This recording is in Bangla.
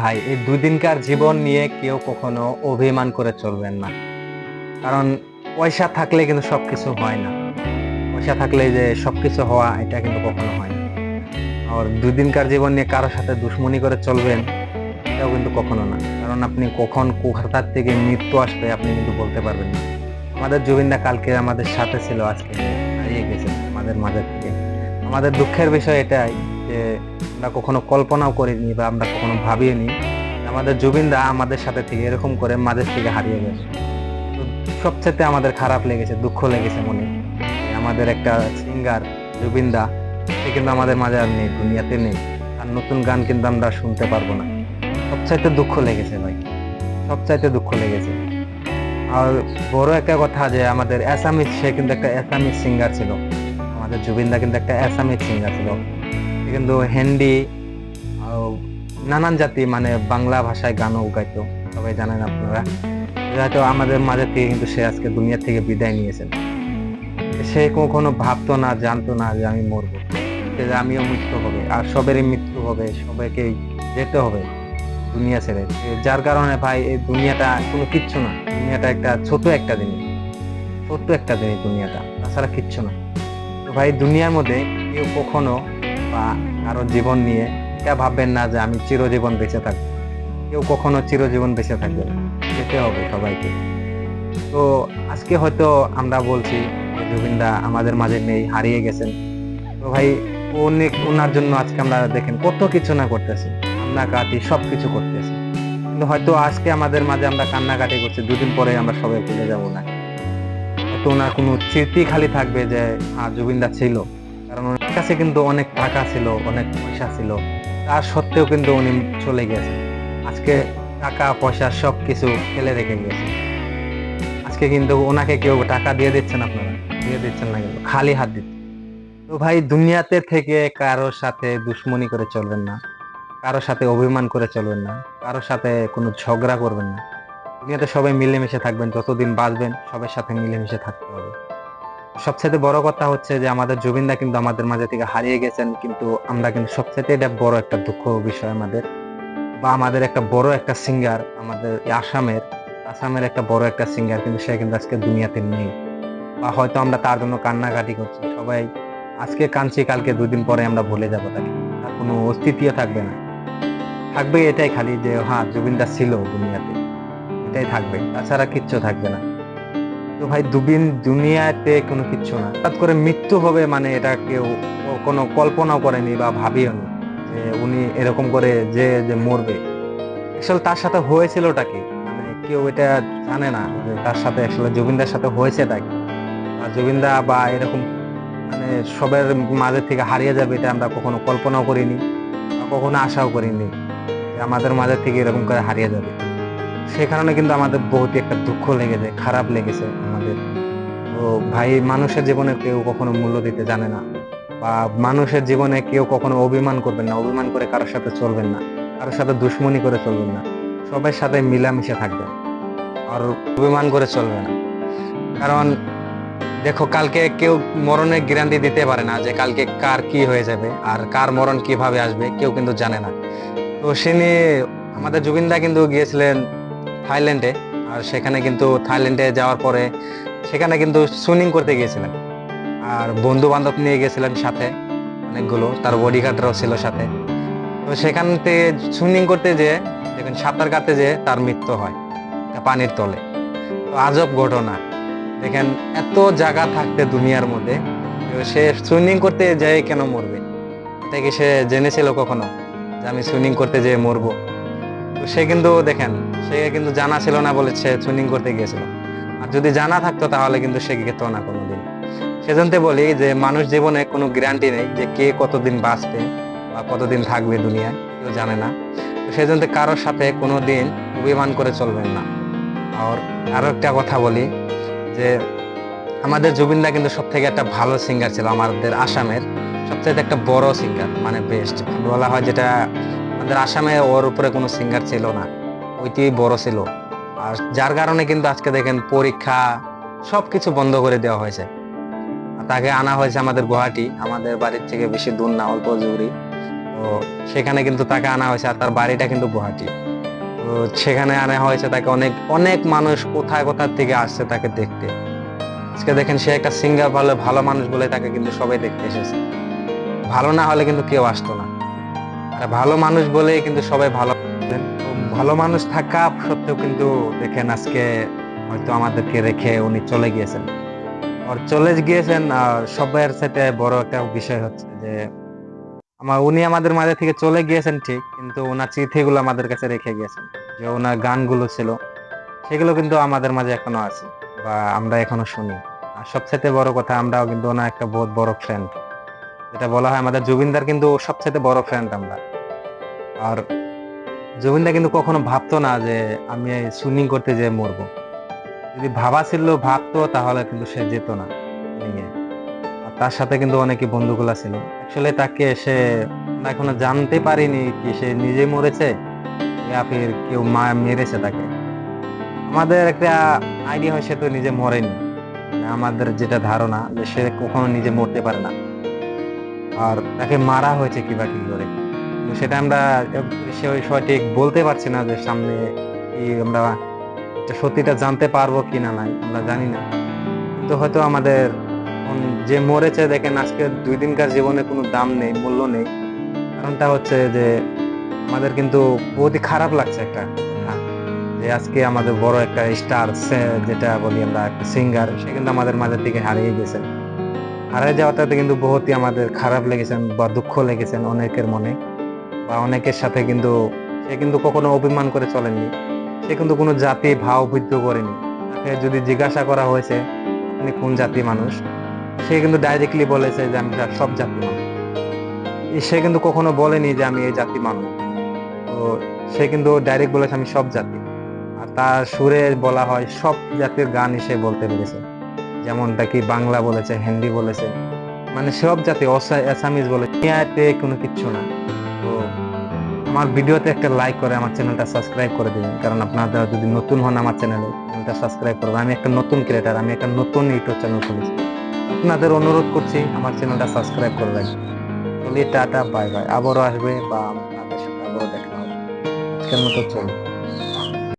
ভাই, এই দুদিনকার জীবন নিয়ে কেউ কখনো অভিমান করে চলবেন না। কারণ পয়সা থাকলে কিন্তু সবকিছু হয় না। পয়সা থাকলে যে সবকিছু হওয়া এটা কিন্তু কখনো হয় না। আর দুদিনকার জীবন নিয়ে কারো সাথে দুশ্মনী করে চলবেন এটাও কিন্তু কখনো না। কারণ আপনি কখন কোথার থেকে মৃত্যু আসবে আপনি কিন্তু বলতে পারবেন না। আমাদের জুবিনদা কালকে আমাদের সাথে ছিল, আজকে হারিয়ে গেছেন আমাদের মাঝে থেকে। আমাদের দুঃখের বিষয় এটাই যে আমরা কখনো কল্পনাও করিনি বা আমরা কখনো ভাবিনি আমাদের জুবিনদা আমাদের সাথে থেকে এরকম করে মাঝে থেকে হারিয়ে গেছে। তো সবচেয়ে আমাদের খারাপ লেগেছে, দুঃখ লেগেছে মনে যে আমাদের একটা সিঙ্গার জুবিনদা সে কিন্তু আমাদের মাঝে আর নেই, দুনিয়াতে নেই। আর নতুন গান কিন্তু আমরা শুনতে পারবো না। সবচাইতে দুঃখ লেগেছে ভাই, সবচাইতে দুঃখ লেগেছে। আর বড় একটা কথা যে আমাদের অ্যাসামিজ, সে কিন্তু একটা অ্যাসামিজ সিঙ্গার ছিল। আমাদের জুবিনদা কিন্তু একটা অ্যাসামিজ সিঙ্গার ছিল। সে কিন্তু হিন্দি আহ, নানান জাতি মানে বাংলা ভাষায় গানও গাইতো, সবাই জানেন আপনারা। হয়তো আমাদের মাঝে থেকে কিন্তু সে আজকে দুনিয়া থেকে বিদায় নিয়েছেন। সে কখনো ভাবতো না, জানতো না যে আমি মরবো, যে আমিও মৃত্যু হবে, আর সবেরই মৃত্যু হবে, সবাইকেই যেতে হবে দুনিয়া ছেড়ে। যার কারণে ভাই এই দুনিয়াটা কোনো কিচ্ছু না। দুনিয়াটা একটা ছোট একটা জিনিস, ছোট্ট একটা জিনিস দুনিয়াটা, তাছাড়া কিচ্ছু না। তো ভাই দুনিয়ার মধ্যে কেউ কখনো বা কারো জীবন নিয়ে এটা ভাববেন না যে আমি চিরজীবন বেঁচে থাকবো। কেউ কখনো চিরজীবন বেঁচে থাকবে না, যেতে হবে সবাইকে। তো আজকে হয়তো আমরা বলছি যে জুবিনদা আমাদের মাঝে নেই, হারিয়ে গেছেন। তো ভাই অনেক ওনার জন্য আজকে আমরা দেখেন কত কিছু না করতেছি, কান্নাকাটি সবকিছু করতেছি। কিন্তু হয়তো আজকে আমাদের মাঝে আমরা কান্নাকাটি করছি, দুদিন পরে আমরা সবাই ভুলে যাব না। হয়তো ওনার কোনো স্মৃতি খালি থাকবে যে হ্যাঁ জুবিনদা ছিল। কারণ ওনার কাছে কিন্তু অনেক টাকা ছিল, অনেক পয়সা ছিল, তার সত্ত্বেও কিন্তু উনি চলে গেছেন। আজকে টাকা পয়সা সবকিছু ফেলে রেখে গেছে। আজকে কিন্তু ওনাকে কেউ টাকা দিয়ে দিচ্ছেন, আপনারা দিয়ে দিচ্ছেন না, কিন্তু খালি হাত দিচ্ছেন। তো ভাই দুনিয়াতে থেকে কারোর সাথে দুশ্মনী করে চলবেন না, কারোর সাথে অভিমান করে চলবেন না, কারোর সাথে কোনো ঝগড়া করবেন না। দুনিয়াতে সবাই মিলেমিশে থাকবেন, যতদিন বাঁচবেন সবার সাথে মিলেমিশে থাকতে হবে। সবচেয়ে বড় কথা হচ্ছে যে আমাদের জুবিনদা কিন্তু আমাদের মাঝে থেকে হারিয়ে গেছেন, কিন্তু আমরা কিন্তু সবচেয়ে এটা বড় একটা দুঃখ বিষয় আমাদের, বা আমাদের একটা বড় একটা সিঙ্গার আমাদের এই আসামের, আসামের একটা বড় একটা সিঙ্গার কিন্তু সে কিন্তু আজকে দুনিয়াতে নেই। বা হয়তো আমরা তার জন্য কান্নাকাটি করছি সবাই, আজকে কাঁদছি, কালকে 2 দিন পরে আমরা ভুলে যাবো তাকে, তার কোনো অস্তিত্বই থাকবে না। থাকবে এটাই খালি যে হ্যাঁ জুবিনদা ছিল দুনিয়াতে, এটাই থাকবে, তাছাড়া কিচ্ছু থাকবে না। তো ভাই দুনিয়াতে কোনো কিচ্ছু না, হঠাৎ করে মৃত্যু হবে মানে এটা কেউ কোনো কল্পনাও করেনি বা ভাবিও নি যে উনি এরকম করে যে যে মরবে। আসলে তার সাথে হয়েছিলটা কি, মানে কেউ এটা জানে না যে তার সাথে আসলে জুবিনদার সাথে হয়েছেটা কি। আর জুবিনদা বা এরকম মানে সবার মাঝে থেকে হারিয়ে যাবে এটা আমরা কখনো কল্পনাও করিনি বা কখনো আশাও করিনি যে আমাদের মাঝে থেকে এরকম করে হারিয়ে যাবে। সে কারণে কিন্তু আমাদের বহুত একটা দুঃখ লেগেছে, খারাপ লেগেছে আমাদের। তো ভাই মানুষের জীবনে কেউ কখনো মূল্য দিতে জানে না, বা মানুষের জীবনে কেউ কখনো অভিমান করবেন না, অভিমান করে কারোর সাথে চলবেন না, কারোর সাথে দুশ্মনী করে চলবেন না, সবার সাথে মিলামিশে থাকবেন। আর অভিমান করে চলবে না। কারণ দেখো কালকে কেউ মরণের গ্যারান্টি দিতে পারে না যে কালকে কার কি হয়ে যাবে আর কার মরণ কিভাবে আসবে, কেউ কিন্তু জানে না। তো সে নিয়ে আমাদের জুবিনদা কিন্তু গিয়েছিলেন থাইল্যান্ডে। আর সেখানে কিন্তু থাইল্যান্ডে যাওয়ার পরে সেখানে কিন্তু সুইমিং করতে গিয়েছিলেন, আর বন্ধু বান্ধব নিয়ে গেছিলেন সাথে, অনেকগুলো তার বডিগার্ডরাও ছিল সাথে। তো সেখান থেকে সুইমিং করতে যেয়ে দেখুন সাঁতার কাটতে যেয়ে তার মৃত্যু হয় পানির তলে। তো আজব ঘটনা দেখেন, এত জায়গা থাকতে দুনিয়ার মধ্যে সে সুইমিং করতে যেয়ে কেন মরবে? এটা কি সে জেনেছিল কখনো যে আমি সুইমিং করতে যেয়ে মরবো? তো সে কিন্তু দেখেন, সে কিন্তু জানা ছিল না বলে সে সুইমিং করতে গিয়েছিল। আর যদি জানা থাকতো তাহলে কিন্তু সে যেত না কোনোদিন। সেজন্য বলি যে মানুষ জীবনে কোনো গ্যারান্টি নেই যে কে কতদিন বাঁচবে বা কতদিন থাকবে দুনিয়ায়, কেউ জানে না। তো সেজন্য কারোর সাথে কোনোদিন অভিমান করে চলবেন না। আর আরো একটা কথা বলি যে আমাদের জুবিনদা কিন্তু সব থেকে একটা ভালো সিঙ্গার ছিল, আমাদের আসামের সবচেয়ে একটা বড় সিঙ্গার, মানে বেস্ট বলা হয় যেটা। আমাদের আসামে ওর উপরে কোনো সিঙ্গার ছিল না, ওইটি বড় ছিল। আর যার কারণে কিন্তু আজকে দেখেন পরীক্ষা সবকিছু বন্ধ করে দেওয়া হয়েছে। আর তাকে আনা হয়েছে আমাদের গুয়াহাটি, আমাদের বাড়ির থেকে বেশি দূর না, অল্প দূরই। তো তো সেখানে কিন্তু তাকে আনা হয়েছে, আর তার বাড়িটা কিন্তু গুয়াহাটি। তো সেখানে আনা হয়েছে তাকে, অনেক অনেক মানুষ কোথায় কোথার থেকে আসছে তাকে দেখতে। আজকে দেখেন সে একটা সিঙ্গার, ভালো ভালো মানুষ বলে তাকে কিন্তু সবাই দেখতে এসেছে। ভালো না হলে কিন্তু কেউ আসতো না, আর ভালো মানুষ বলে কিন্তু সবাই ভালো। তো ভালো মানুষ থাকা সত্ত্বেও কিন্তু দেখেন আজকে হয়তো আমাদেরকে রেখে উনি চলে গিয়েছেন। আর চলে গিয়েছেন, আর সবার সাথে বড় একটা বিষয় হচ্ছে যে উনি আমাদের মাঝে থেকে চলে গিয়েছেন ঠিক, কিন্তু ওনার স্মৃতিগুলো আমাদের কাছে রেখে গিয়েছেন। যে ওনার গানগুলো ছিল সেগুলো কিন্তু আমাদের মাঝে এখনো আছে, বা আমরা এখনো শুনি। আর সবচেয়ে বড় কথা, আমরাও কিন্তু ওনার একটা বহুত বড় ফ্রেন্ড। যেটা বলা হয় আমাদের জুবিনদার কিন্তু সবচেয়ে বড় ফ্রেন্ড আমরা। আর জুবিনদা কিন্তু কখনো ভাবতো না যে আমি সুইমিং করতে যেয়ে মরবো। যদি ভাবা ছিল, ভাবতো, তাহলে কিন্তু সে যেত না সুইমিং এ। আর তার সাথে কিন্তু অনেকে বন্ধুগুলা ছিল। অ্যাকচুয়ালি তাকে সে, আমরা এখনো জানতে পারিনি কি সে নিজে মরেছে ইয়া ফির কেউ মেরেছে তাকে। আমাদের একটা আইডিয়া হয় সে তো নিজে মরেনি, মানে আমাদের যেটা ধারণা যে সে কখনো নিজে মরতে পারে না। আর তাকে মারা হয়েছে কি বা কি করে, কিন্তু সেটা আমরা সে ওই সঠিক বলতে পারছি না যে সামনে কি আমরা সত্যিটা জানতে পারবো কিনা, নাই আমরা জানি না। কিন্তু হয়তো আমাদের যে মরেছে দেখেন আজকে 2 দিনকার জীবনে কোনো দাম নেই, মূল্য নেই। কারণটা হচ্ছে যে আমাদের কিন্তু বহুতই খারাপ লাগছে একটা কথা, যে আজকে আমাদের বড় একটা স্টার, যেটা বলি আমরা একটা সিঙ্গার, সে কিন্তু আমাদের মাঝে থেকে হারিয়ে গেছেন। হারিয়ে যাওয়াটাতে কিন্তু বহুতই আমাদের খারাপ লেগেছেন বা দুঃখ লেগেছেন অনেকের মনে, বা অনেকের সাথে কিন্তু সে কিন্তু কখনো অভিমান করে চলেননি। সে কিন্তু কোনো জাতি ভাও ভুদ্ধ করেনি। তাকে যদি জিজ্ঞাসা করা হয়েছে আপনি কোন জাতি মানুষ, সে কিন্তু ডাইরেক্টলি বলেছে যে আমি সব জাতি মানুষ। সে কিন্তু কখনো বলেনি যে আমি এই জাতি মানুষ। তো সে কিন্তু ডাইরেক্ট বলেছে আমি সব জাতি। আর তার সুরে বলা হয় সব জাতির গান সে বলতে পেরেছে। যেমনটা কি বাংলা বলেছে, হিন্দি বলেছে, মানে সব জাতি, আসামিজ বলেছে, দুনিয়াতে কোনো কিচ্ছু না। তো আমার ভিডিওতে একটা লাইক করে আমার চ্যানেলটা সাবস্ক্রাইব করে দিবেন, কারণ আপনারা যদি নতুন হন আমার চ্যানেলটা সাবস্ক্রাইব করবেন। আমি একটা নতুন ক্রিয়েটার, আমি একটা নতুন ইউটিউব চ্যানেল খুলেছি। আপনাদের অনুরোধ করছি আমার চ্যানেলটা সাবস্ক্রাইব করে রাখবেন। চলিয়ে টাটা, বাই বাই, আবারও আসবে বা আপনাদের সাথে আবারও দেখা হবে। আজকের মতো চলুন।